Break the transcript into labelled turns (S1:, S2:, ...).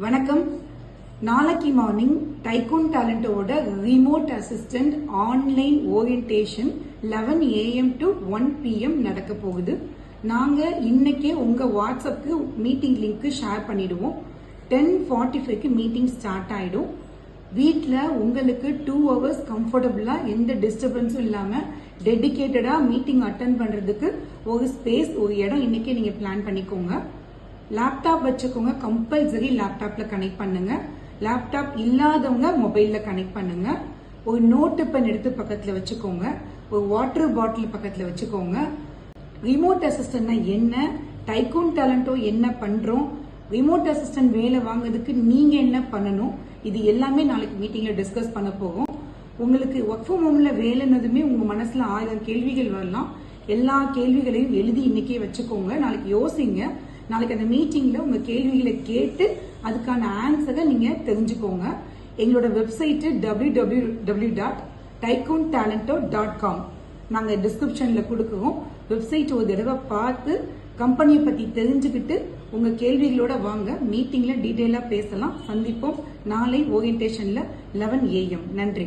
S1: வணக்கம். நாளைக்கு morning tycoon டேலண்டோட remote assistant online orientation 11 AM to 1 PM நடக்க போகுது. நாங்க இன்னைக்கே உங்க வாட்ஸ்அப்க்கு மீட்டிங் லிங்க் ஷேர் பண்ணிடுவோம். 10:45க்கு மீட்டிங் ஸ்டார்ட் ஆயிடும். வீட்டில் உங்களுக்கு 2 hours கம்ஃபர்டபுளா எந்த டிஸ்டர்பன்ஸும் இல்லாம டெடிகேட்டடா மீட்டிங் அட்டென்ட் பண்றதுக்கு ஒரு ஸ்பேஸ், ஒரு இடம் இன்னைக்கே நீங்க பிளான் பண்ணிக்கோங்க. லேப்டாப் வச்சுக்கோங்க, கம்பல்சரி லேப்டாப்ல கனெக்ட் பண்ணுங்க. லேப்டாப் இல்லாதவங்க மொபைல்ல கனெக்ட் பண்ணுங்க. ஒரு நோட்டு பென் எடுத்து பக்கத்துல வச்சுக்கோங்க. ஒரு வாட்டர் பாட்டில் பக்கத்துல வச்சுக்கோங்க. ரிமோட் அசிஸ்டன்ட்னா என்ன, டைகூன் டேலண்டோ என்ன பண்றோம், ரிமோட் அசிஸ்டன்ட் வேலை வாங்குறதுக்கு நீங்க என்ன பண்ணணும், இது எல்லாமே நாளைக்கு மீட்டிங்ல டிஸ்கஸ் பண்ண போகும். உங்களுக்கு ஒர்க் ஃப்ரம் ஹோம்ல வேலைனதுமே உங்க மனசுல 1000 கேள்விகள் வரலாம். எல்லா கேள்விகளையும் எழுதி இன்னைக்கே வச்சுக்கோங்க. நாளைக்கு யோசிங்க. நாளைக்கு அந்த மீட்டிங்ல உங்க கேள்விகளை கேட்டு அதுக்கான ஆன்சரை நீங்க தெரிஞ்சுக்கோங்க. எங்களோட வெப்சைட் www.tycoontalento.com நாங்க டிஸ்கிரிப்ஷன்ல கொடுக்குறோம். வெப்சைட் ஒரு தடவை பார்த்து கம்பெனியை பத்தி தெரிஞ்சுக்கிட்டு உங்க கேள்விகளோட வாங்க. மீட்டிங்ல டீடைலா பேசலாம். சந்திப்போம் நாளை ஓரியன்டேஷன்ல 11 AM. நன்றி.